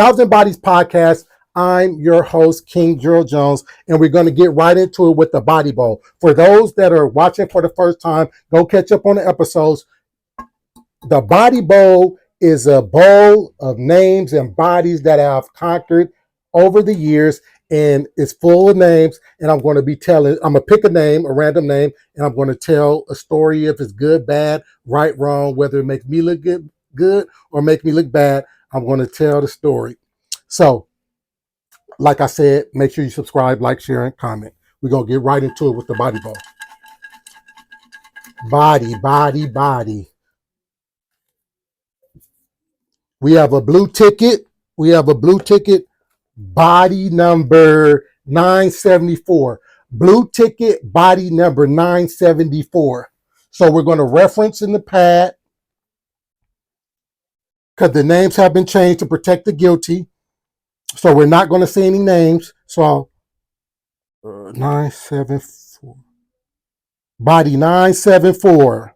Thousand Bodies podcast. I'm your host, King Gerald Jones, and we're going to get right into it with the body bowl. For those that are watching for the first time, go catch up on the episodes. The body bowl is a bowl of names and bodies that I've conquered over the years, and it's full of names. And I'm going to pick a name, a random name, and I'm going to tell a story if it's good, bad, right, wrong, whether it makes me look good or make me look bad. I'm going to tell the story. So, like I said, make sure you subscribe, like, share, and comment. We're going to get right into it with the body bowl. Body. We have a blue ticket. Body number 974. Blue ticket, body number 974. So we're going to reference in the pad because the names have been changed to protect the guilty. So we're not going to say any names. So 974. Body 974.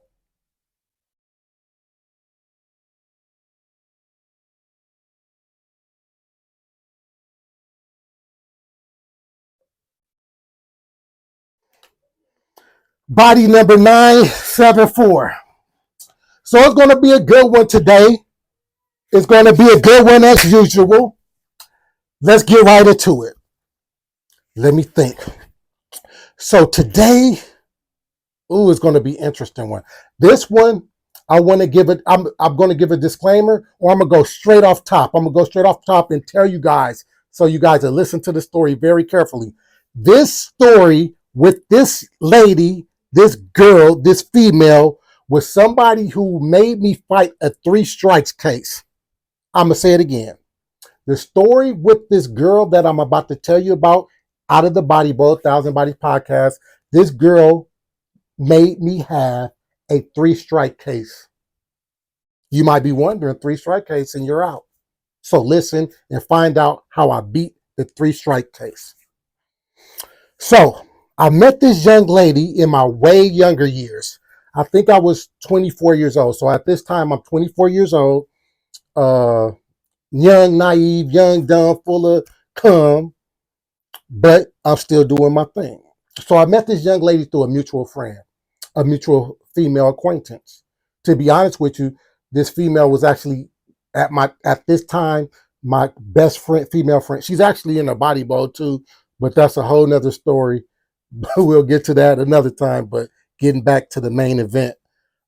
Body number 974. So it's going to be a good one today. It's going to be a good one as usual. Let's get right into it. Let me think. So today, it's going to be an interesting one. This one, I want to give it, I'm going to give a disclaimer, or I'm going to go straight off top. I'm going to go straight off top and tell you guys, so you guys will listen to the story very carefully. This story with this lady, this girl, this female, was somebody who made me fight a 3 strikes case. I'm going to say it again. The story with this girl that I'm about to tell you about out of the Body Bowl, Thousand Bodies podcast, this girl made me have a 3 strike case. You might be wondering, 3 strike case and you're out. So listen and find out how I beat the 3 strike case. So I met this young lady in my way younger years. I think I was 24 years old. So at this time, I'm 24 years old. Young, naive, young, dumb, full of cum, but I'm still doing my thing. So I met this young lady through a mutual friend, a mutual female acquaintance. To be honest with you, this female was actually at this time my best friend, female friend. She's actually in a body bowl too, but that's a whole nother story. We'll get to that another time. But getting back to the main event,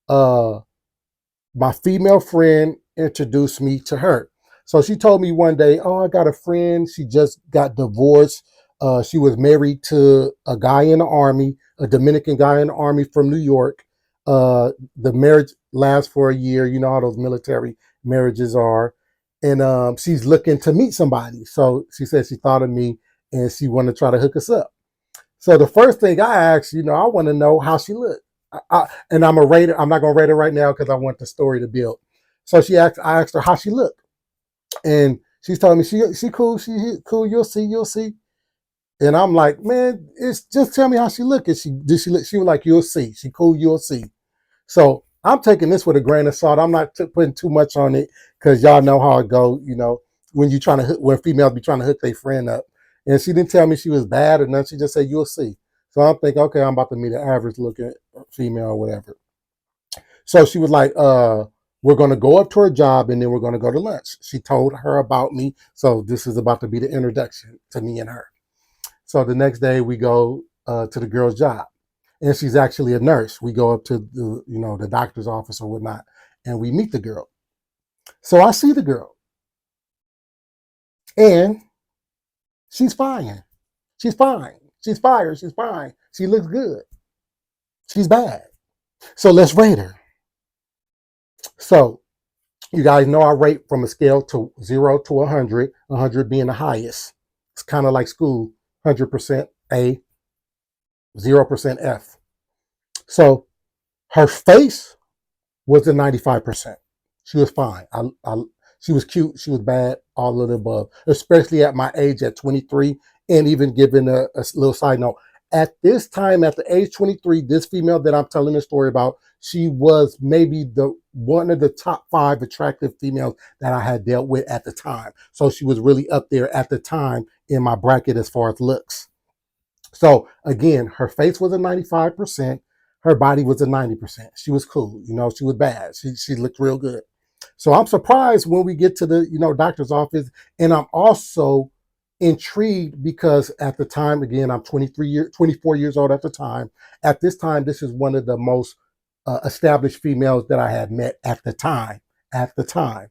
my female friend introduced me to her. So she told me one day, I got a friend. She just got divorced. She was married to a guy in the army, a Dominican guy in the army from New York. The marriage lasts for a year. You know how those military marriages are. And she's looking to meet somebody. So she said she thought of me and she wanted to try to hook us up. So the first thing I asked, I want to know how she looked. And I'm not going to rate her right now because I want the story to build. So I asked her how she looked. And she's telling me she cool, she cool, you'll see. And I'm like, man, it's just tell me how she look. And she was like, you'll see. She cool, you'll see. So I'm taking this with a grain of salt. I'm not putting too much on it because y'all know how it go, when females be trying to hook their friend up. And she didn't tell me she was bad or nothing. She just said, you'll see. So I'm thinking, okay, I'm about to meet an average looking female or whatever. So she was like, we're going to go up to her job and then we're going to go to lunch. She told her about me. So this is about to be the introduction to me and her. So the next day we go to the girl's job and she's actually a nurse. We go up to the doctor's office or whatnot and we meet the girl. So I see the girl and she's fine. She's fine. She's fired. She's fine. She looks good. She's bad. So let's rate her. So you guys know I rate from a scale to 0 to 100, 100 being the highest. It's kind of like school, 100% A, 0% F. So her face was a 95%. She was fine. She was cute. She was bad, all of the above, especially at my age at 23. And even giving a little side note, At this time, at the age 23, this female that I'm telling the story about, she was maybe the one of the top 5 attractive females that I had dealt with at the time. So she was really up there at the time in my bracket as far as looks. So again, her face was a 95%. Her body was a 90%. She was cool. She was bad. She looked real good. So I'm surprised when we get to the, doctor's office. And I'm also intrigued because at the time, again, I'm 24 years old at the time. At this time, this is one of the most established females that I had met at the time. At the time,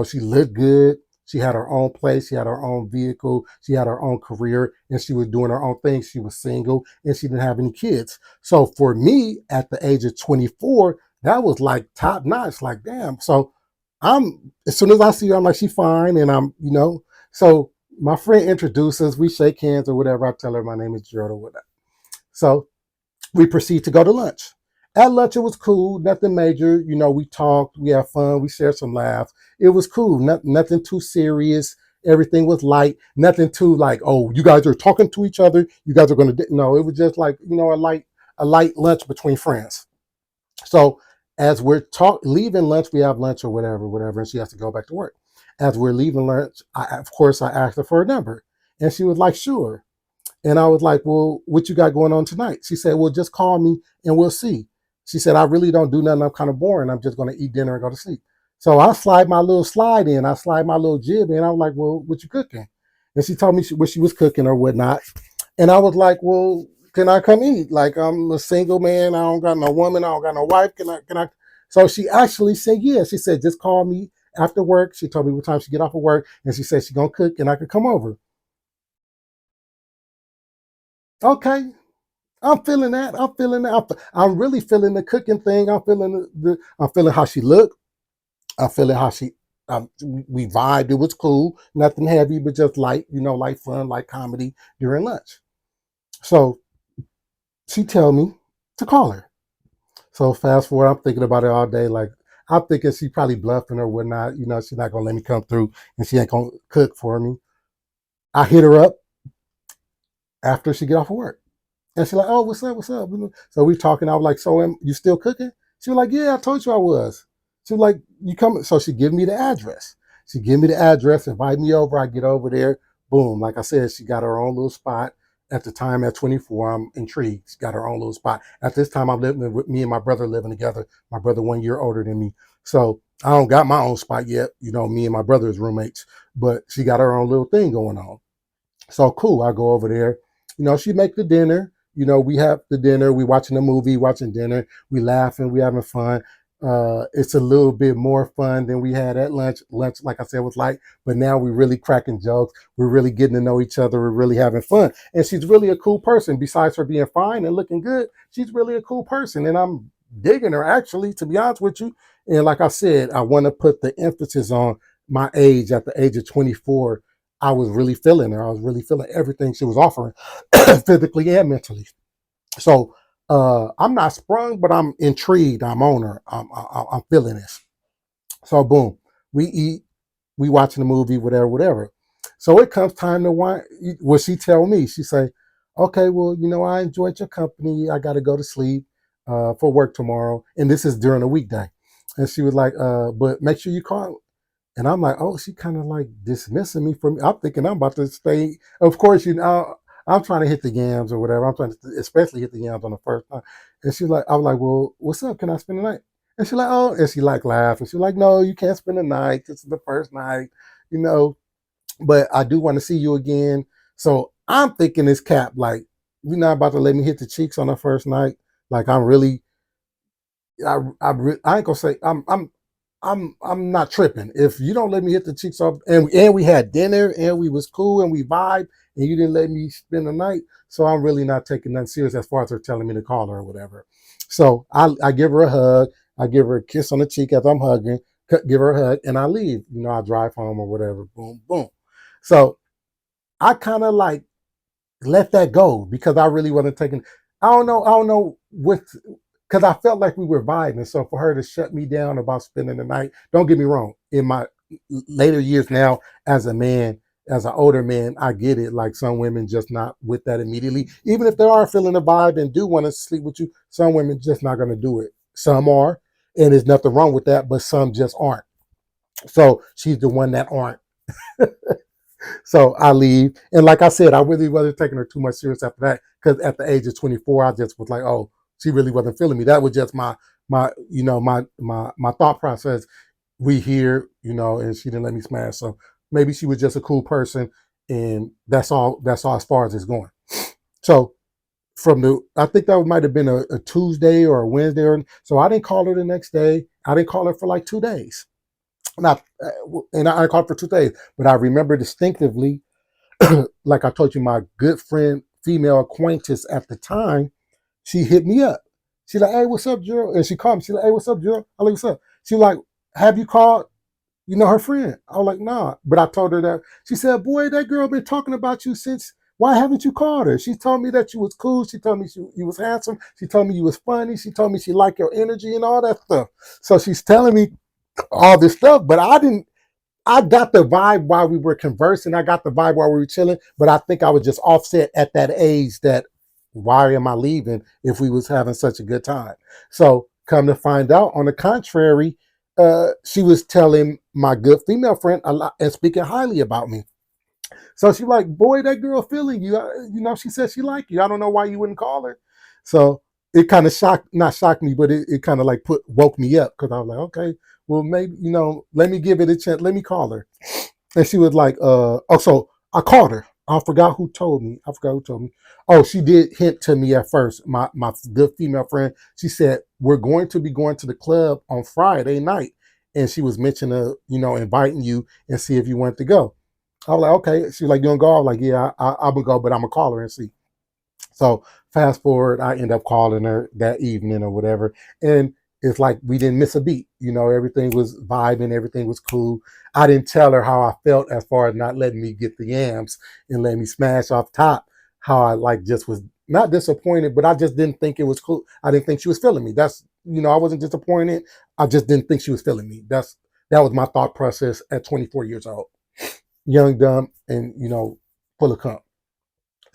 she looked good. She had her own place. She had her own vehicle. She had her own career, and she was doing her own thing. She was single, and she didn't have any kids. So for me, at the age of 24, that was like top notch. Like, damn. So as soon as I see her, I'm like, she fine, and So my friend introduces. We shake hands or whatever. I tell her my name is Gerald or whatever. So we proceed to go to lunch. At lunch, it was cool, nothing major. We talked, we had fun, we shared some laughs. It was cool, nothing too serious. Everything was light, nothing too like, oh, you guys are talking to each other. You guys are going to, no, it was just like, a light lunch between friends. So as we're leaving lunch, we have lunch or whatever, and she has to go back to work. As we're leaving lunch, of course, I asked her for a number, and she was like, sure. And I was like, well, what you got going on tonight? She said, well, just call me and we'll see. She said, I really don't do nothing. I'm kind of boring. I'm just going to eat dinner and go to sleep. So I slide my little slide in. I slide my little jib in. I was like, well, what you cooking? And she told me what she was cooking or whatnot. And I was like, well, can I come eat? Like, I'm a single man. I don't got no woman. I don't got no wife. Can I? So she actually said, yeah. She said, just call me after work. She told me what time she get off of work. And she said she's going to cook and I could come over. Okay. I'm feeling that. I'm feeling that. I'm really feeling the cooking thing. I'm feeling I'm feeling how she looked. I'm feeling how she. We vibed. It was cool. Nothing heavy, but just light. Light fun, light comedy during lunch. So she tell me to call her. So fast forward, I'm thinking about it all day. Like I'm thinking she probably bluffing or whatnot. She's not gonna let me come through, and she ain't gonna cook for me. I hit her up after she get off of work. And she's like, oh, what's up? What's up? So we talking. I was like, so you still cooking? She was like, yeah, I told you I was. She was like, you coming? So she give me the address. She give me the address, invite me over. I get over there. Boom. Like I said, she got her own little spot. At the time, at 24, I'm intrigued. She got her own little spot. At this time, I'm living with me and my brother living together. My brother 1 year older than me. So I don't got my own spot yet. Me and my brother is roommates. But she got her own little thing going on. So cool. I go over there. She make the dinner. We have the dinner. We watching a movie, watching dinner. We laughing. We having fun. It's a little bit more fun than we had at lunch. Lunch, like I said, was light, but now we're really cracking jokes. We're really getting to know each other. We're really having fun. And she's really a cool person. Besides her being fine and looking good, she's really a cool person. And I'm digging her, actually, to be honest with you. And like I said, I want to put the emphasis on my age. At the age of 24, I was really feeling her. I was really feeling everything she was offering, physically and mentally. So I'm not sprung, but I'm intrigued. I'm on her. I'm feeling this. So boom, we eat, we watching the movie, whatever. So it comes time to wine. Well, she tell me, she say, okay, well, I enjoyed your company. I got to go to sleep for work tomorrow. And this is during a weekday. And she was like, but make sure you call. And I'm like, oh, she kind of like dismissing me from. I'm thinking I'm about to stay. Of course, I'm trying to hit the yams or whatever. I'm trying to, especially hit the yams on the first time. And she's like, I'm like, well, what's up? Can I spend the night? And she's like, oh, and she like laughed. And she's like, no, you can't spend the night. This is the first night, you know. But I do want to see you again. So I'm thinking this cap, like, you're not about to let me hit the cheeks on the first night. Like I'm really, I ain't gonna say I'm not tripping. If you don't let me hit the cheeks off, and we had dinner and we was cool and we vibed, and you didn't let me spend the night, so I'm really not taking nothing serious as far as her telling me to call her or whatever. So I give her a hug, I give her a kiss on the cheek as I'm hugging, give her a hug, and I leave. I drive home or whatever. Boom, boom. So I kind of like let that go because I really wasn't taking. I don't know what because I felt like we were vibing. So for her to shut me down about spending the night, don't get me wrong. In my later years now as a man, as an older man, I get it. Like some women just not with that immediately. Even if they are feeling the vibe and do want to sleep with you, some women just not going to do it. Some are, and there's nothing wrong with that, but some just aren't. So she's the one that aren't. So I leave. And like I said, I really wasn't taking her too much serious after that because at the age of 24, I just was like, oh, she really wasn't feeling me. That was just my thought process. We here, and she didn't let me smash. So maybe she was just a cool person, and that's all as far as it's going. So I think that might have been a Tuesday or a Wednesday, so I didn't call her the next day. I didn't call her for like 2 days. Not, and I called for 2 days, but I remember distinctively, like I told you, my good friend, female acquaintance at the time, she hit me up. She's like, "Hey, what's up, Gerald?" And she called me. She's like, "Hey, what's up, Gerald?" I like, "What's up?" She's like, "Have you called? Her friend?" I was like, "Nah," but I told her that. She said, "Boy, that girl been talking about you since. Why haven't you called her? She told me that you was cool. She told me you was handsome. She told me you was funny. She told me she liked your energy and all that stuff." So she's telling me all this stuff, but I got the vibe while we were conversing. I got the vibe while we were chilling, but I think I was just offset at that age that why am I leaving if we was having such a good time? So come to find out, on the contrary, she was telling my good female friend a lot and speaking highly about me. So she like, boy, that girl feeling you. She said she liked you. I don't know why you wouldn't call her. So it kind of not shocked me, but it kind of like woke me up because I was like, okay, well maybe let me give it a chance. Let me call her. And she was like, so I called her. I forgot who told me. Oh, she did hint to me at first. My good female friend. She said we're going to be going to the club on Friday night, and she was mentioning, inviting you and see if you wanted to go. I was like, okay. She was like, you gonna go? I was like, yeah, I'm gonna go, but I'm gonna call her and see. So fast forward, I end up calling her that evening or whatever, and it's like we didn't miss a beat. Everything was vibing, everything was cool. I didn't tell her how I felt as far as not letting me get the yams and let me smash off top. How I like just was not disappointed, but I just didn't think it was cool. I didn't think she was feeling me. That's I wasn't disappointed. I just didn't think she was feeling me. That was my thought process at 24 years old, young, dumb, and full of cum.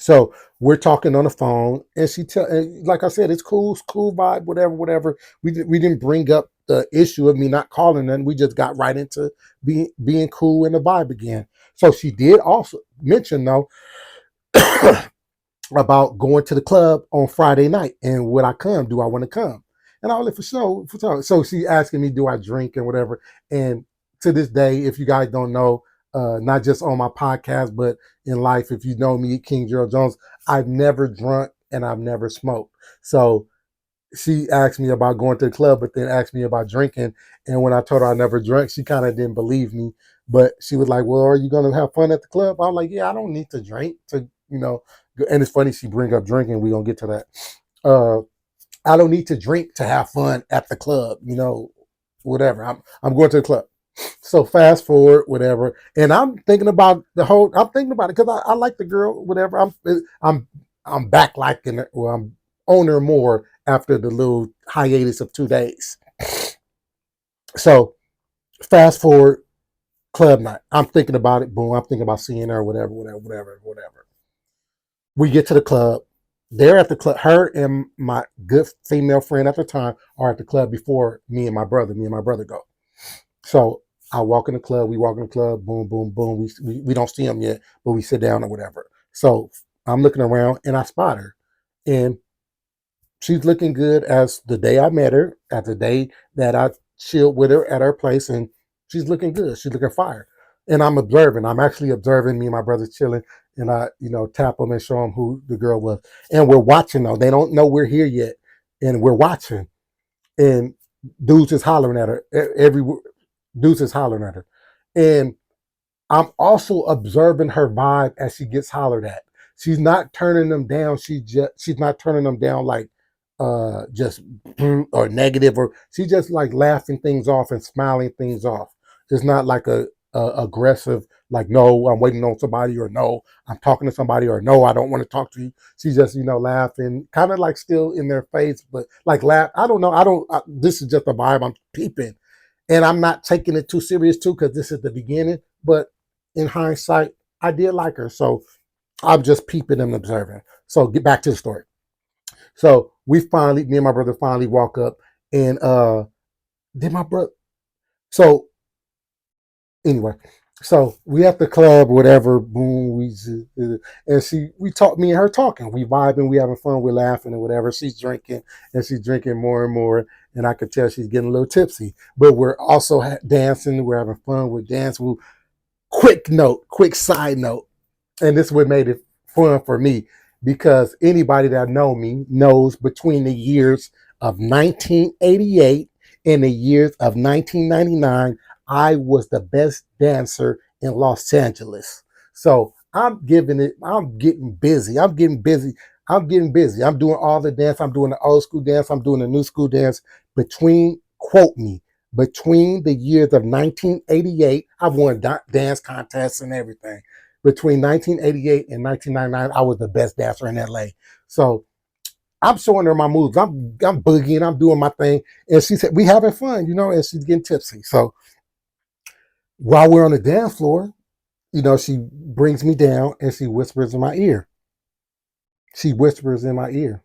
So we're talking on the phone, and and like I said, it's cool vibe, whatever, whatever. We didn't bring up the issue of me not calling them. We just got right into being cool in the vibe again. So she did also mention though about going to the club on Friday night and would I come? Do I want to come? And I was like, for sure, for sure. So she asking me, do I drink and whatever? And to this day, if you guys don't know, not just on my podcast, but in life, if you know me, King Gerald Jones, I've never drunk and I've never smoked. So she asked me about going to the club, but then asked me about drinking. And when I told her I never drank, she kind of didn't believe me. But she was like, "Well, are you going to have fun at the club?" I was like, "Yeah, I don't need to drink to, And it's funny she bring up drinking. We're gonna get to that. Uh, I don't need to drink to have fun at the club. Whatever. I'm going to the club. So fast forward, whatever, and I'm thinking about I'm thinking about it because I like the girl, whatever. I'm back liking her. Well, I'm on her more after the little hiatus of 2 days. So fast forward, club night. I'm thinking about it. Boom. I'm thinking about seeing her, whatever, whatever, whatever, whatever. We get to the club. They're at the club. Her and my good female friend at the time are at the club before me and my brother. Me and my brother go. So I walk in the club. We walk in the club. Boom, boom, boom. We don't see them yet, but we sit down or whatever. So I'm looking around and I spot her, and she's looking good as the day I met her, at the day that I chilled with her at her place, and she's looking good. She's looking fire. And I'm observing. I'm actually observing. Me and my brother chilling, and I, tap them and show them who the girl was. And we're watching though. They don't know we're here yet, and we're watching. And dudes is hollering at her. Every dudes is hollering at her, and I'm also observing her vibe as she gets hollered at. She's not turning them down. She's not turning them down like just or negative, or she's just like laughing things off and smiling things off. It's not like a aggressive like, no, I'm waiting on somebody, or no, I'm talking to somebody, or no, I don't want to talk to you. She's just laughing, kind of like still in their face, but like laugh. I don't know. This is just a vibe I'm peeping, and I'm not taking it too serious too because this is the beginning. But in hindsight, I did like her. So I'm just peeping and observing. So get back to the story. So me and my brother finally walk up and did my brother so anyway, so we at the club, whatever, boom, and we talk, me and her talking, we vibing, we having fun, we're laughing and whatever. She's drinking and she's drinking more and more, and I could tell she's getting a little tipsy, but we're also dancing, we're having fun, we're dancing. Quick side note, and this is what made it fun for me, because anybody that know me knows between the years of 1988 and the years of 1999, I was the best dancer in Los Angeles. So I'm getting busy. I'm doing all the dance. I'm doing the old school dance. I'm doing the new school dance. Quote me, between the years of 1988, I've won dance contests and everything. Between 1988 and 1999, I was the best dancer in LA. So I'm showing her my moves. I'm boogieing. I'm doing my thing. And she said, we having fun, and she's getting tipsy. So while we're on the dance floor, she brings me down and she whispers in my ear. She whispers in my ear,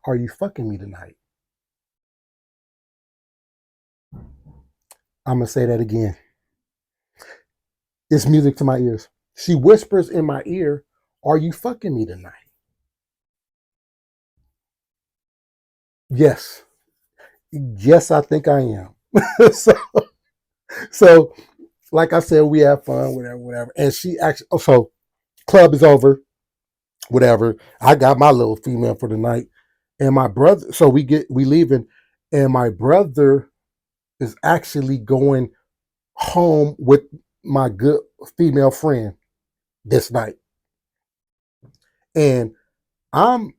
are you fucking me tonight? I'm going to say that again. It's music to my ears. She whispers in my ear, are you fucking me tonight? Yes. Yes, I think I am. so, so, like I said, we have fun, whatever. And she actually, so club is over, whatever. I got my little female for the night. And my brother, so we leaving, and my brother is actually going home with my good female friend this night. And I'm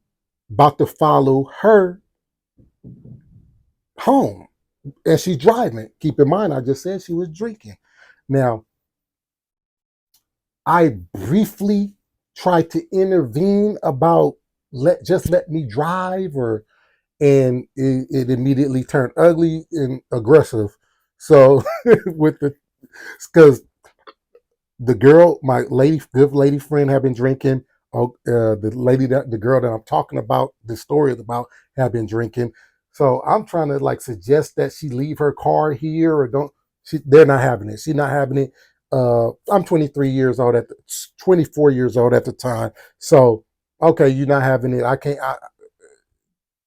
about to follow her home. And she's driving. Keep in mind, I just said she was drinking. Now, I briefly tried to intervene about let me drive, and it immediately turned ugly and aggressive. So with because the girl, my good lady friend, had been drinking. The girl that I'm talking about, the story is about, had been drinking. So I'm trying to suggest that she leave her car here or don't. They're not having it. She's not having it. I'm 24 years old at the time. So okay, you're not having it. I can't.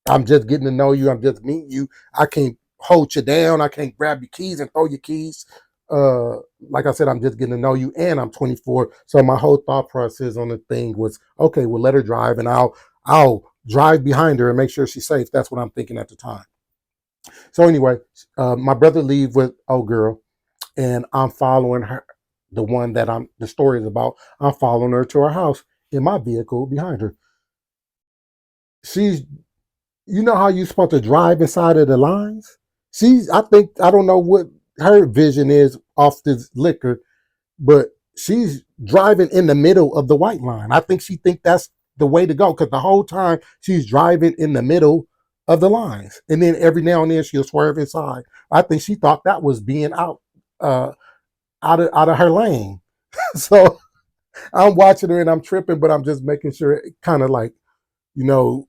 I'm just getting to know you. I'm just meeting you. I can't hold you down. I can't grab your keys and throw your keys. Like I said, I'm just getting to know you, and I'm 24. So my whole thought process on the thing was, okay, we'll let her drive, and I'll drive behind her and make sure she's safe. That's what I'm thinking at the time. So anyway, my brother leave with old girl, and I'm following her, the one that the story is about. I'm following her to her house in my vehicle behind her. She's You know how you're supposed to drive inside of the lines? I don't know what her vision is off this liquor, but she's driving in the middle of the white line. I think she think that's the way to go, because the whole time she's driving in the middle of the lines. And then every now and then she'll swerve inside. I think she thought that was being uh, out of her lane. So I'm watching her and I'm tripping, but I'm just making sure, kind of you know,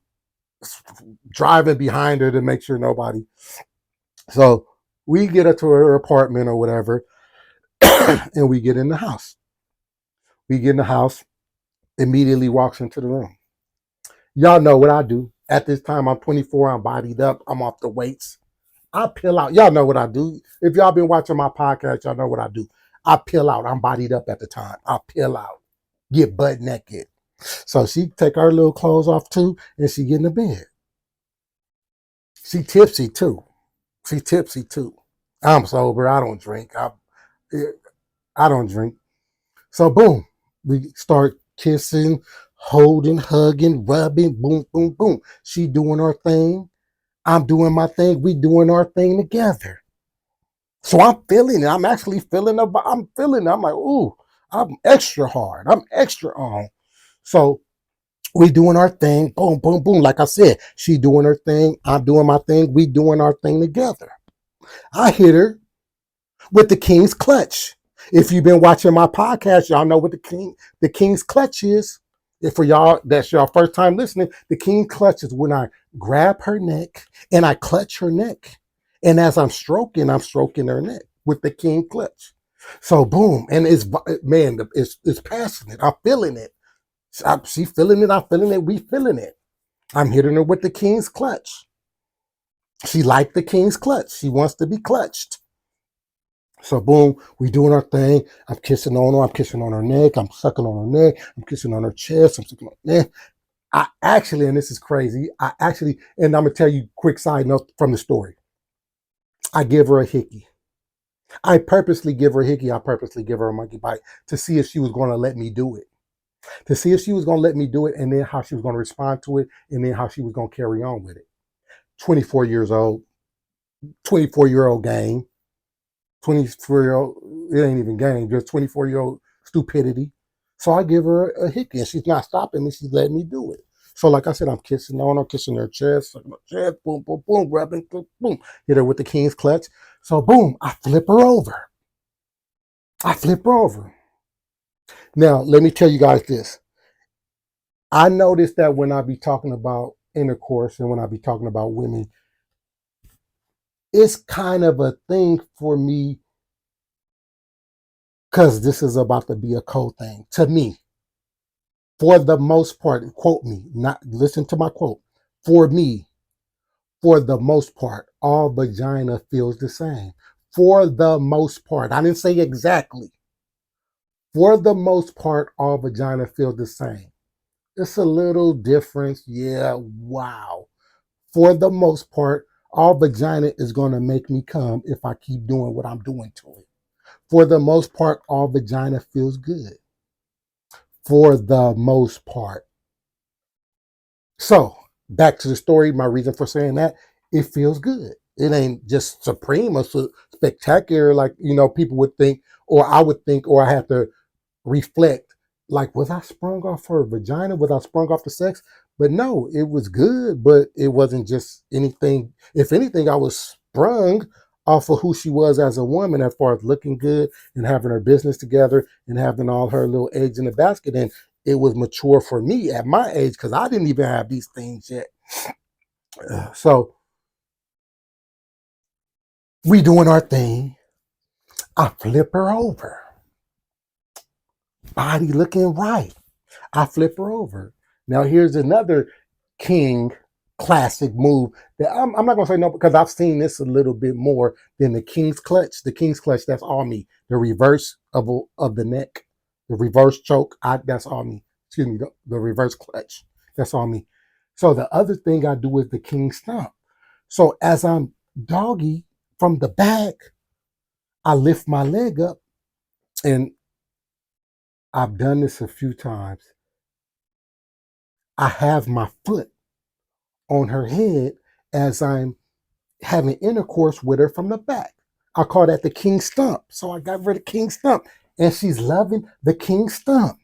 driving behind her to make sure nobody. So we get her to her apartment or whatever, and we get in the house. We get in the house, immediately walks into the room. Y'all know what I do. At this time, I'm 24, I'm bodied up, I'm off the weights. I peel out. Y'all know what I do. If y'all been watching my podcast, y'all know what I do. I peel out. I'm bodied up at the time. I peel out, get butt naked. So she take her little clothes off too, and she get in the bed. She tipsy too. She tipsy too. I'm sober. I don't drink. I don't drink. So boom, we start kissing, holding, hugging, rubbing, boom, boom, boom. She doing her thing. I'm doing my thing. We doing our thing together. So I'm feeling it. I'm actually feeling it. I'm feeling it. I'm like, ooh, I'm extra hard. I'm extra on. So we doing our thing. Boom, boom, boom. Like I said, she doing her thing. I'm doing my thing. We doing our thing together. I hit her with the King's clutch. If you've been watching my podcast, y'all know what the king's clutch is. If for y'all, that's your first time listening, the king clutch is when I grab her neck and I clutch her neck. And as I'm stroking her neck with the king clutch. So boom, and it's man, it's passionate. I'm feeling it. She feeling it. I'm feeling it. We feeling it. I'm hitting her with the king's clutch. She liked the king's clutch. She wants to be clutched. So boom, we doing our thing. I'm kissing on her. I'm kissing on her neck. I'm sucking on her neck. I'm kissing on her chest. I'm sucking on her neck. I actually, and this is crazy, and I'm gonna tell you a quick side note from the story. I give her a hickey. I purposely give her a hickey. I purposely give her a monkey bite to see if she was going to let me do it. To see if she was going to let me do it, and then how she was going to respond to it, and then how she was going to carry on with it. 24 years old, 24-year-old game, 24-year-old, it ain't even game, just 24-year-old stupidity. So I give her a hickey, and she's not stopping me. She's letting me do it. So like I said, I'm kissing on her, kissing her chest, sucking her chest, boom, boom, boom, rubbing, boom, boom. Hit her with the king's clutch. So boom, I flip her over. I flip her over. Now, let me tell you guys this. I noticed that when I be talking about intercourse and when I be talking about women, it's kind of a thing for me because this is about to be a cold thing to me. For the most part, quote me, not listen to my quote. For me, for the most part, all vagina feels the same. For the most part, I didn't say exactly. For the most part, all vagina feels the same. It's a little difference. Yeah, wow. For the most part, all vagina is going to make me come if I keep doing what I'm doing to it. For the most part, all vagina feels good. For the most part. So, back to the story, my reason for saying that, it feels good. It ain't just supreme or spectacular like, people would think, or I would think, or I have to reflect, like, was I sprung off her vagina? Was I sprung off the sex? But no, it was good, but it wasn't just anything. If anything, I was sprung off of who she was as a woman, as far as looking good and having her business together and having all her little eggs in the basket. And it was mature for me at my age because I didn't even have these things yet. So we doing our thing. I flip her over. Body looking right. I flip her over. Now here's another king classic move that I'm not gonna say no because I've seen this a little bit more than the king's clutch. The king's clutch, that's all me. The reverse of the neck, the reverse choke, that's all me. Excuse me, the reverse clutch, that's all me. So the other thing I do is the king stomp. So as I'm doggy from the back, I lift my leg up, and I've done this a few times. I have my foot on her head as I'm having intercourse with her from the back. I call that the king stump. So I got rid of king stump. And she's loving the king stump.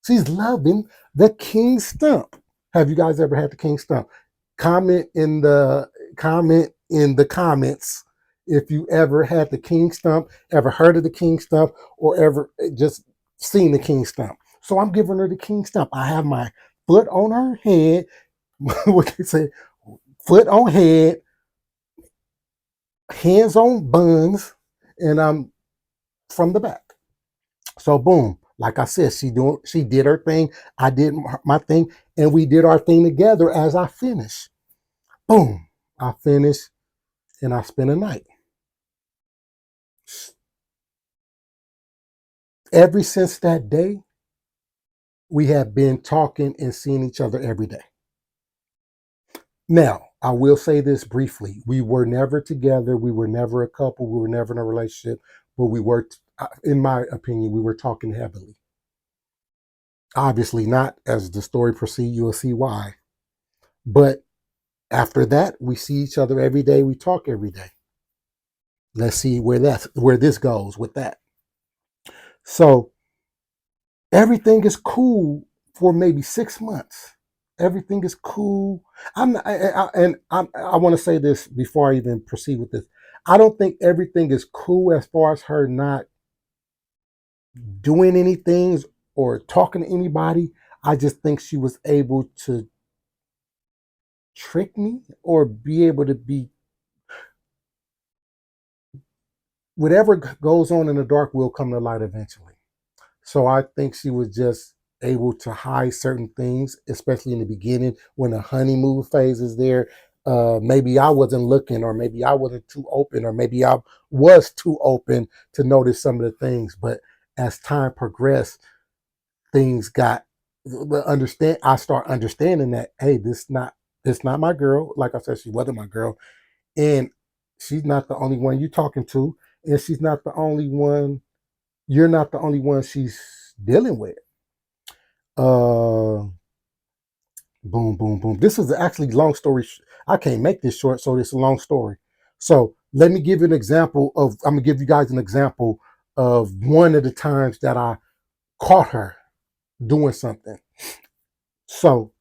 She's loving the king stump. Have you guys ever had the king stump? Comment in the comments if you ever had the king stump, ever heard of the king stump, or ever just seen the king stump. So I'm giving her the king stump. I have my foot on her head. What they say? Foot on head, hands on buns, and I'm from the back. So boom, like I said, she did her thing, I did my thing, and we did our thing together. As I finished, boom, I finished, and I spent a night. Ever since that day, we have been talking and seeing each other every day. Now, I will say this briefly. We were never together. We were never a couple. We were never in a relationship. But we were, in my opinion, we were talking heavily. Obviously not. As the story proceeds, you'll see why. But after that, we see each other every day. We talk every day. Let's see where this goes with that. So everything is cool for maybe 6 months. Everything is cool. I'm not, and I want to say this before I even proceed with this. I don't think everything is cool as far as her not doing anything or talking to anybody. I just think she was able to trick me or be able to be whatever goes on in the dark will come to light eventually. So I think she was just able to hide certain things, especially in the beginning when the honeymoon phase is there. Maybe I wasn't looking, or maybe I wasn't too open, or maybe I was too open to notice some of the things. But as time progressed, things got understand. I start understanding that hey, this not my girl. Like I said, she wasn't my girl, and she's not the only one you talking to, and she's not the only one. You're not the only one she's dealing with. Uh, boom, boom, boom. This is actually long story. I can't make this short, so it's a long story. So let me give you an example of. I'm gonna give you guys an example of one of the times that I caught her doing something. So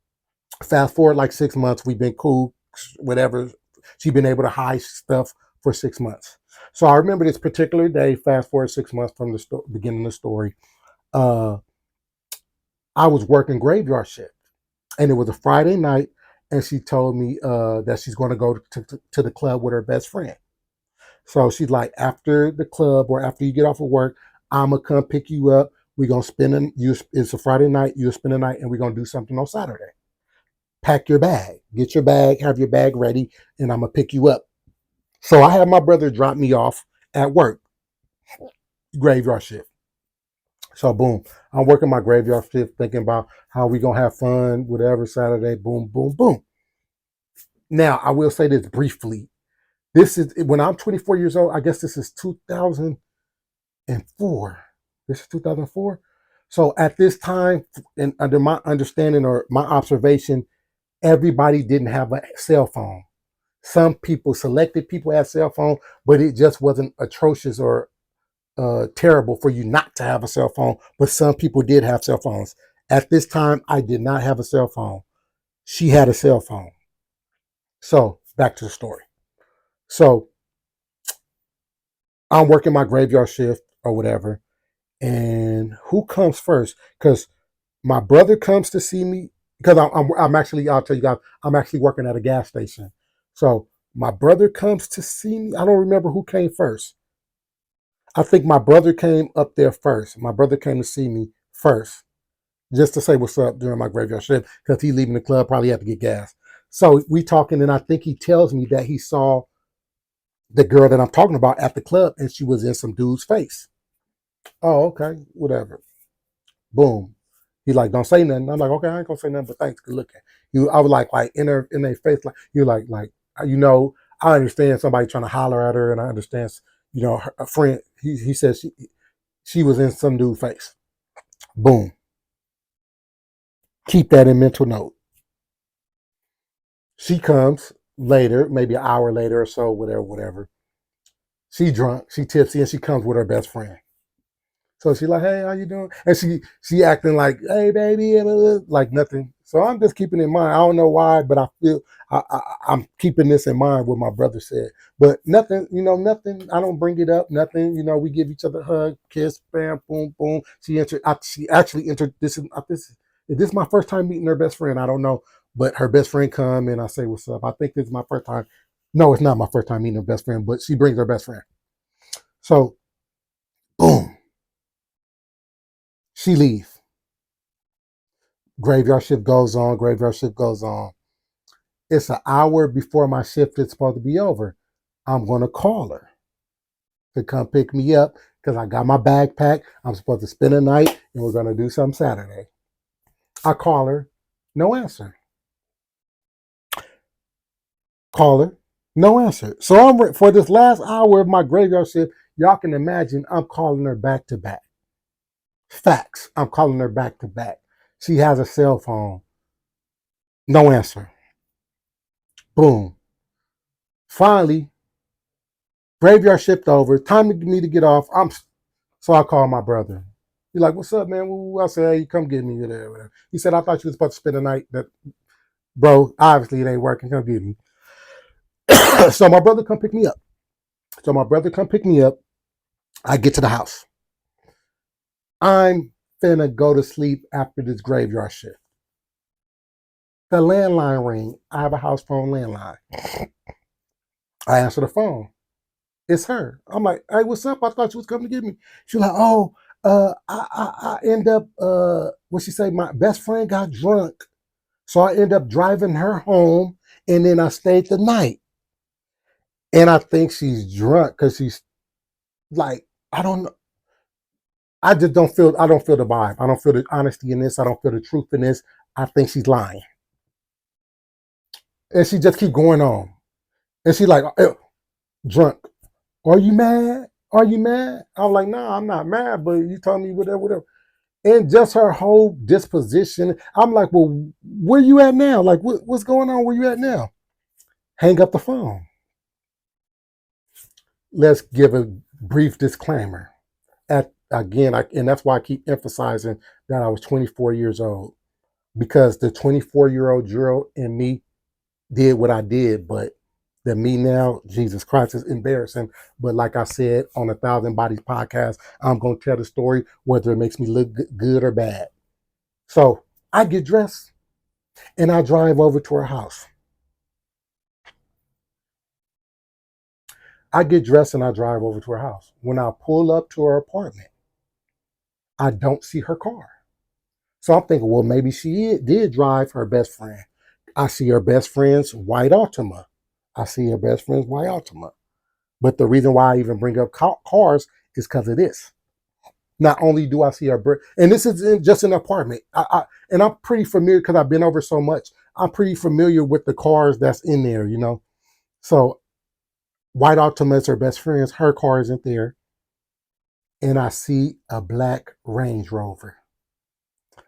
fast forward like 6 months, we've been cool, whatever. She's been able to hide stuff for 6 months. So I remember this particular day. Fast forward 6 months from the beginning of the story. Uh, I was working graveyard shift, and it was a Friday night, and she told me that she's going to go to the club with her best friend. So she's like, after the club or after you get off of work, I'm gonna come pick you up. We're gonna spend it's a Friday night. You'll spend the night, and we're gonna do something on Saturday. Pack your bag, get your bag, have your bag ready, and I'm gonna pick you up. So I had my brother drop me off at work, graveyard shift. So boom, I'm working my graveyard shift, thinking about how we gonna have fun, whatever Saturday. Boom, boom, boom. Now I will say this briefly. This is when I'm 24 years old. I guess this is 2004. This is 2004. So at this time, and under my understanding or my observation, everybody didn't have a cell phone. Some people, selected people, had cell phone, but it just wasn't atrocious or terrible for you not to have a cell phone. But some people did have cell phones. At this time, I did not have a cell phone. She had a cell phone. So back to the story. So I'm working my graveyard shift or whatever. And who comes first? Because my brother comes to see me. Because I'm actually, I'll tell you guys, I'm actually working at a gas station. So my brother comes to see me. I don't remember who came first. I think my brother came up there first. My brother came to see me first, just to say what's up during my graveyard shift, because he leaving the club, probably had to get gas. So we talking, and I think he tells me that he saw the girl that I'm talking about at the club, and she was in some dude's face. Oh, okay, whatever. Boom. He's like, don't say nothing. I'm like, okay, I ain't gonna say nothing, but thanks, good looking. I was like in their face, like you you know, I understand somebody trying to holler at her, and I understand, a friend. He says she was in some dude's face. Boom. Keep that in mental note. She comes later, maybe an hour later or so, whatever, whatever. She drunk, she tipsy, and she comes with her best friend. So she like, hey, how you doing? And she acting like, hey, baby, like nothing. So I'm just keeping in mind. I don't know why, but I feel I'm keeping this in mind what my brother said. But nothing, nothing. I don't bring it up. Nothing. We give each other a hug, kiss, bam, boom, boom. She actually entered this is my first time meeting her best friend. I don't know, but her best friend come and I say what's up. I think this is my first time. No, it's not my first time meeting her best friend, but she brings her best friend. So boom, she leave. Graveyard shift goes on. Graveyard shift goes on. It's an hour before my shift is supposed to be over. I'm going to call her to come pick me up because I got my bag packed. I'm supposed to spend the night and we're going to do something Saturday. I call her, no answer. Call her, no answer. So for this last hour of my graveyard shift, y'all can imagine I'm calling her back to back. Facts. I'm calling her back to back. She has a cell phone. No answer. Boom. Finally, graveyard shift over. Time for me to get off. So I call my brother. He's like, "What's up, man?" I said, "Hey, come get me." Whatever. He said, "I thought you was supposed to spend the night." That, bro, obviously it ain't working. Come get me. So my brother come pick me up. So my brother come pick me up. I get to the house. I'm finna go to sleep after this graveyard shift. The landline ring. I have a house phone landline. I answer the phone. It's her. I'm like, hey, what's up? I thought you was coming to get me. She's like, oh, I end up, what she say? My best friend got drunk. So I end up driving her home and then I stayed the night. And I think she's drunk because she's like, I don't know. I don't feel the vibe. I don't feel the honesty in this. I don't feel the truth in this. I think she's lying. And she just keep going on. And she's like, drunk. Are you mad? Are you mad? I'm like, nah, I'm not mad, but you told me whatever, whatever. And just her whole disposition. I'm like, well, where you at now? Like, what's going on? Where you at now? Hang up the phone. Let's give a brief disclaimer. And that's why I keep emphasizing that I was 24 years old, because the 24-year-old girl in me did what I did, but the me now, Jesus Christ, is embarrassing. But like I said on a Thousand Bodies podcast, I'm going to tell the story whether it makes me look good or bad. So I get dressed and I drive over to her house. I get dressed and I drive over to her house. When I pull up to her apartment, I don't see her car. So I'm thinking, well, maybe she did drive her best friend. I see her best friend's white Altima. I see her best friend's white Altima. But the reason why I even bring up cars is because of this. Not only do I see her, and this is just an apartment, and I'm pretty familiar because I've been over so much. I'm pretty familiar with the cars that's in there, you know. So white Altima is her best friend's. Her car isn't there, and I see a black Range Rover.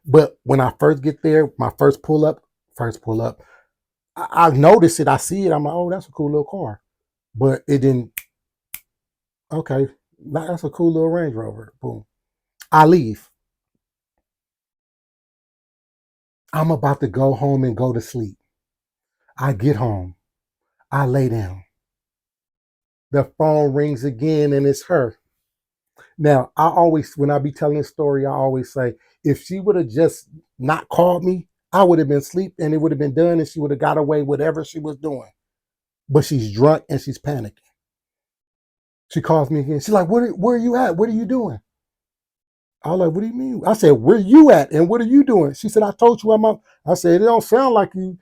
But when I first get there, my first pull up, I notice it. I see it. I'm like, oh, that's a cool little car. But it didn't. Okay, that's a cool little Range Rover. Boom. I leave. I'm about to go home and go to sleep. I get home. I lay down. The phone rings again and it's her. Now, when I be telling this story, I always say, if she would have just not called me, I would have been asleep and it would have been done and she would have got away with whatever she was doing. But she's drunk and she's panicking. She calls me again. She's like, where are you at? What are you doing? I was like, what do you mean? I said, where you at and what are you doing? She said, I told you I'm up. I said, it don't sound like you.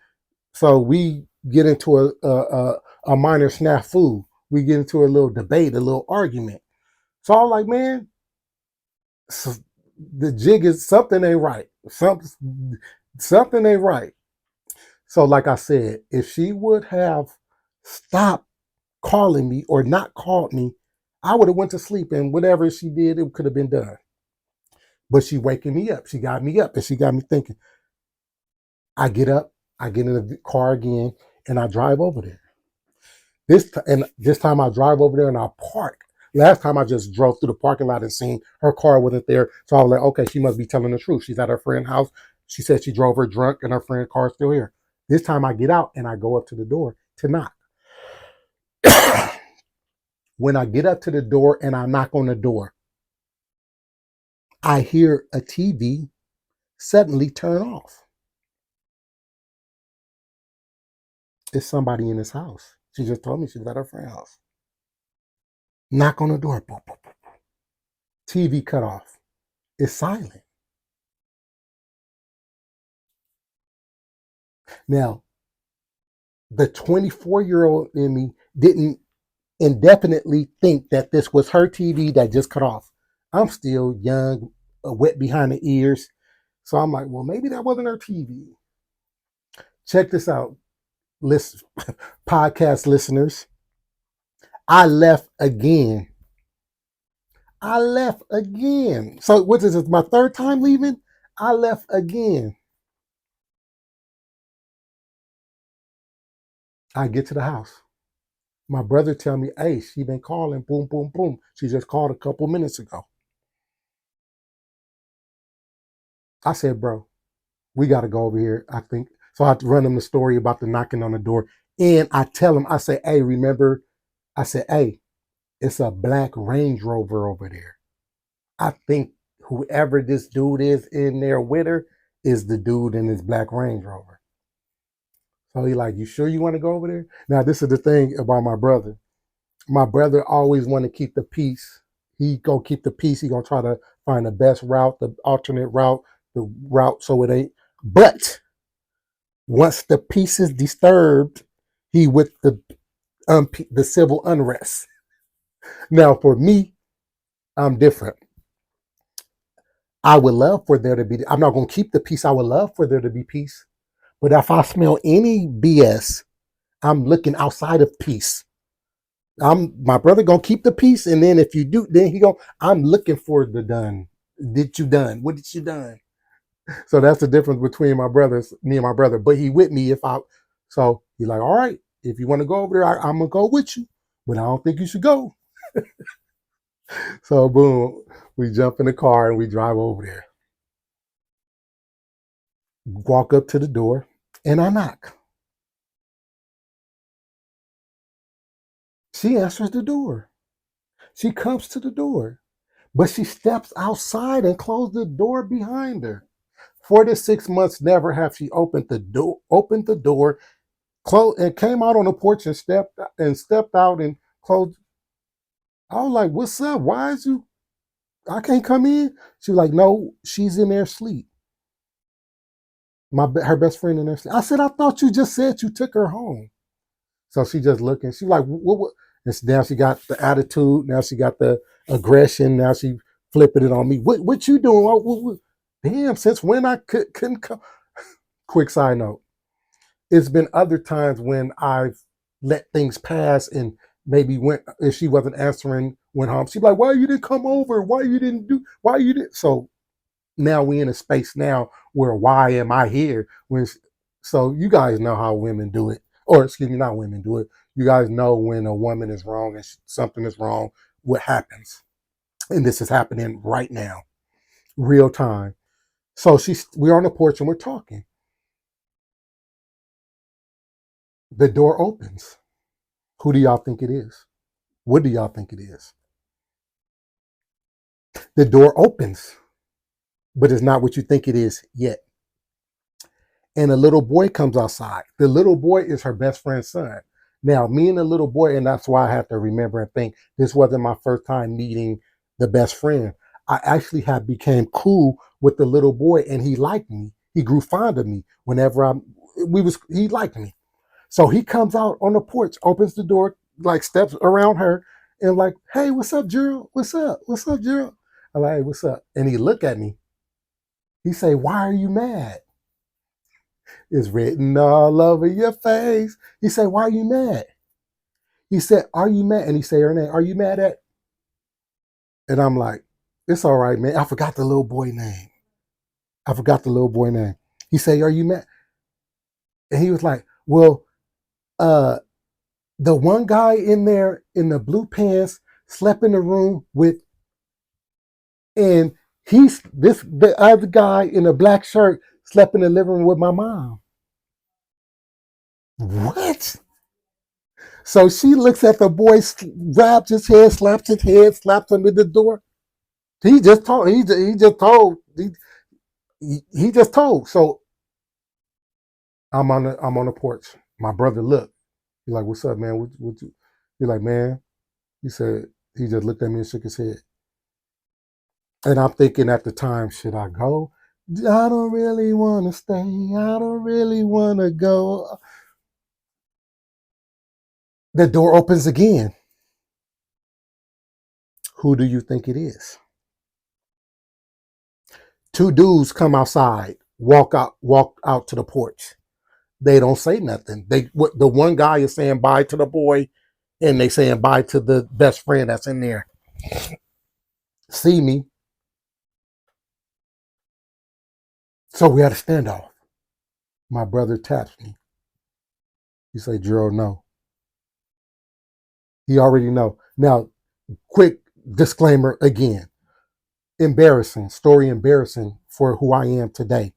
So we get into a minor snafu. We get into a little debate, a little argument. So I was like, man, the jig is something ain't right. Something ain't right. So like I said, if she would have stopped calling me or not called me, I would have went to sleep and whatever she did, it could have been done. But she waking me up. She got me up and she got me thinking. I get up, I get in the car again, and I drive over there. This time I drive over there and I park. Last time I just drove through the parking lot and seen her car wasn't there. So I was like, okay, she must be telling the truth. She's at her friend's house. She said she drove her drunk and her friend's car is still here. This time I get out and I go up to the door to knock. When I get up to the door and I knock on the door, I hear a TV suddenly turn off. It's somebody in this house. She just told me she was at her friend's house. Knock on the door. Boom, boom, boom. TV cut off. It's silent. Now, the 24-year-old in me didn't indefinitely think that this was her TV that just cut off. I'm still young, wet behind the ears. So I'm like, well, maybe that wasn't her TV. Check this out, podcast listeners. I left again. So what is this? My third time leaving? I left again. I get to the house. My brother tell me, hey, she been calling, boom, boom, boom. She just called a couple minutes ago. I said, bro, we got to go over here, I think. So I run him the story about the knocking on the door. And I tell him, I say, hey, remember, I said, hey, it's a black Range Rover over there. I think whoever this dude is in there with her is the dude in his black Range Rover. So he like, you sure you want to go over there? Now this is the thing about my brother. My brother always want to keep the peace. He gonna keep the peace. He gonna try to find the best route, the alternate route, the route so it ain't. But once the peace is disturbed, he with the civil unrest. Now for me, I'm different. I would love for there to be. I'm not gonna keep the peace. I would love for there to be peace. But if I smell any BS, I'm looking outside of peace. I'm my brother gonna keep the peace, and then if you do, then he go. I'm looking for the done. Did you done? What did you done? So that's the difference between me and my brother. But he with me if I. So he's like, all right, if you want to go over there, I'm gonna go with you, but I don't think you should go. So boom, we jump in the car and we drive over there. Walk up to the door, and I knock. She answers the door. She comes to the door, but she steps outside and closed the door behind her. 4 to 6 months, never have she opened the door, closed, and came out on the porch and stepped out and closed. I was like, "What's up? Why is you? I can't come in." She was like, "No, she's in there asleep. Her best friend in there asleep." I said, "I thought you just said you took her home." So she just looking. She's like, "What?" And now she got the attitude. Now she got the aggression. Now she flipping it on me. What you doing? What? Damn, since when I couldn't come? Quick side note. It's been other times when I've let things pass and maybe went if she wasn't answering, went home. She'd be like, "Why you didn't come over? Why you didn't do? Why you didn't?" So now we in a space now where why am I here? So you guys know how women do it, or excuse me, not women do it. You guys know when a woman is wrong and something is wrong, what happens, and this is happening right now, real time. So we're on the porch and we're talking. The door opens. Who do y'all think it is? What do y'all think it is? The door opens, but it's not what you think it is yet. And a little boy comes outside. The little boy is her best friend's son. Now, me and the little boy, and that's why I have to remember and think this wasn't my first time meeting the best friend. I actually had became cool with the little boy, and he liked me. He grew fond of me whenever he liked me. So he comes out on the porch, opens the door, like steps around her, and like, "Hey, what's up, Gerald? What's up? What's up, Gerald?" I'm like, "Hey, what's up?" And he look at me. He say, "Why are you mad?" It's written all over your face. He said, "Why are you mad?" He said, "Are you mad?" And he said her name. "Are you mad at?" And I'm like, "It's all right, man. I forgot the little boy name. I forgot the little boy name." He said, "Are you mad?" And he was like, "Well, uh, the one guy in there in the blue pants slept in the room with, and the other guy in the black shirt slept in the living room with my mom." What? So she looks at the boy, grabs his head, slaps him with the door. He just told. He just told. He just told. So I'm on the porch. My brother looked. He's like, "What's up, man? What you?" He's like, "Man." He said he just looked at me and shook his head. And I'm thinking at the time, should I go? I don't really want to stay. I don't really want to go. The door opens again. Who do you think it is? Two dudes come outside, walk out to the porch. They don't say nothing. The one guy is saying bye to the boy, and they saying bye to the best friend that's in there. See me. So we had a standoff. My brother taps me. He say, "Gerald, no." He already know. Now, quick disclaimer again. Embarrassing. Story embarrassing for who I am today.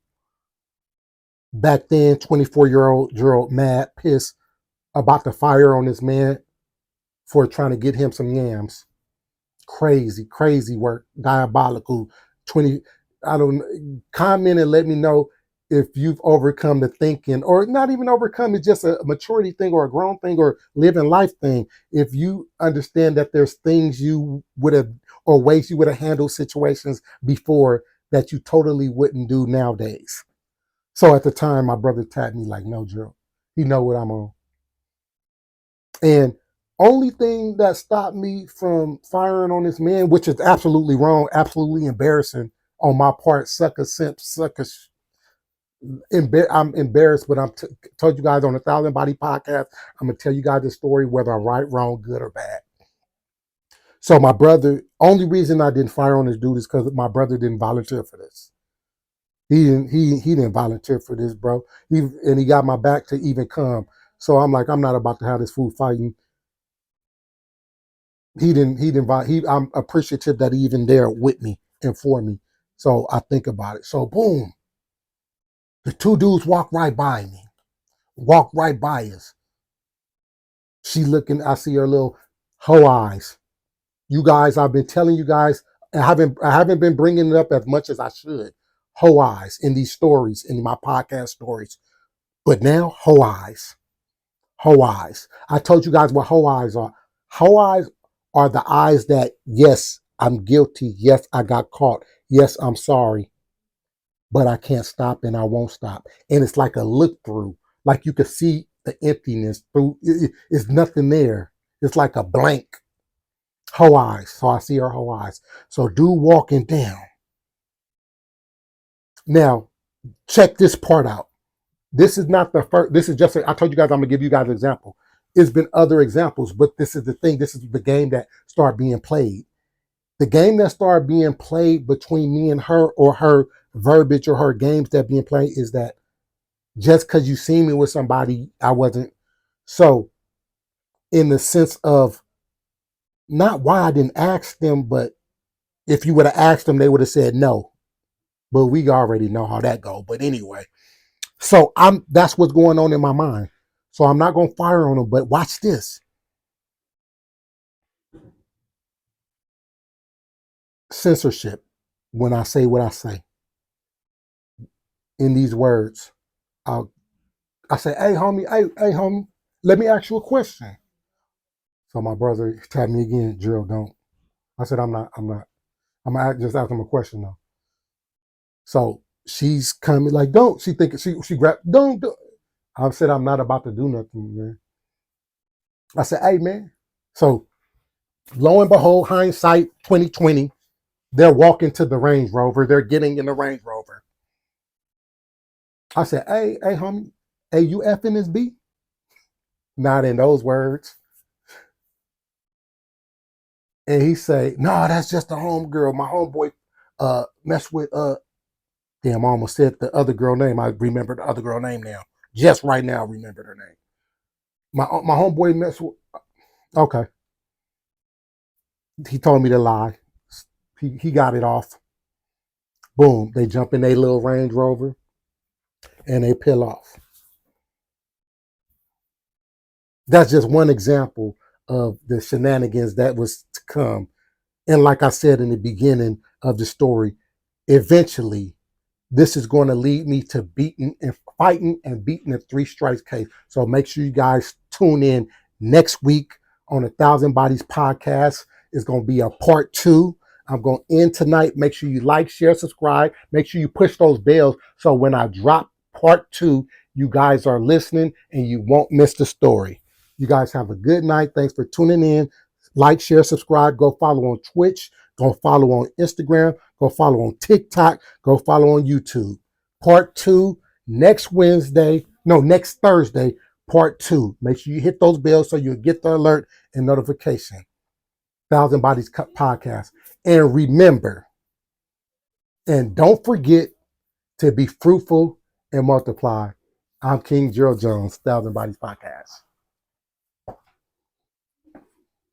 Back then, 24-year-old Gerald mad, pissed, about to fire on this man for trying to get him some yams. Crazy, crazy work. Diabolical. 20, I don't, comment and let me know if you've overcome the thinking, or not even overcome, it's just a maturity thing or a grown thing or living life thing. If you understand that there's things you would have, or ways you would have handled situations before that you totally wouldn't do nowadays. So at the time, my brother tapped me like, no, Drew, he know what I'm on. And only thing that stopped me from firing on this man, which is absolutely wrong, absolutely embarrassing on my part, sucker simp, sucker. I'm embarrassed, but told you guys on the Thousand Body podcast, I'm gonna tell you guys this story, whether I'm right, wrong, good, or bad. So my brother, only reason I didn't fire on this dude is because my brother didn't volunteer for this. He didn't volunteer for this, bro. He got my back to even come. So I'm like, I'm not about to have this fool fighting. I'm appreciative that he even there with me and for me. So I think about it. So boom, the two dudes walk right by me, walk right by us. She looking, I see her little hoe eyes. You guys, I've been telling you guys, I haven't been bringing it up as much as I should. Hoe eyes in these stories, in my podcast stories. But now, hoe eyes. Hoe eyes. I told you guys what hoe eyes are. Hoe eyes are the eyes that, yes, I'm guilty. Yes, I got caught. Yes, I'm sorry. But I can't stop and I won't stop. And it's like a look through. Like you can see the emptiness through. It's nothing there. It's like a blank. Hoe eyes. So I see her hoe eyes. So dude walking down. Now, check this part out. This is not the first. This is just, I told you guys I'm going to give you guys an example. It's been other examples, but this is the thing. This is the game that started being played. The game that started being played between me and her, or her verbiage or her games that being played, is that just because you see me with somebody, I wasn't. So, in the sense of not why I didn't ask them, but if you would have asked them, they would have said no. But we already know how that goes. But anyway, so that's what's going on in my mind. So I'm not gonna fire on them, but watch this. Censorship when I say what I say in these words. I I say, hey homie, let me ask you a question. So my brother tapped me again, Drill, don't. I said, I'm not. I'm gonna just ask him a question though. So she's coming like, don't. She thinking she grabbed, don't do. I said, I'm not about to do nothing, man. I said, hey man. So lo and behold, hindsight 2020, they're walking to the Range Rover. They're getting in the Range Rover. I said, hey homie, hey, you effing this B? Not in those words. And he say, no, that's just a homegirl. My homeboy messed with damn, I almost said the other girl name. I remember the other girl name now. Just right now, I remembered her name. My homeboy messed with. Okay, he told me to lie. He got it off. Boom, they jump in their little Range Rover and they peel off. That's just one example of the shenanigans that was to come. And like I said in the beginning of the story, eventually this is going to lead me to beating and fighting and beating a three strikes case. So make sure you guys tune in next week on the Thousand Bodies podcast. It's going to be a part 2. I'm going to end tonight. Make sure you like, share, subscribe. Make sure you push those bells so when I drop part 2, you guys are listening and you won't miss the story. You guys have a good night. Thanks for tuning in. Like, share, subscribe. Go follow on Twitch. Go follow on Instagram. Go follow on TikTok. Go follow on YouTube. Part 2 next Wednesday. No, next Thursday. Part 2. Make sure you hit those bells so you'll get the alert and notification. Thousand Bodies podcast. And remember, and don't forget to be fruitful and multiply. I'm King Gerald Jones, Thousand Bodies podcast.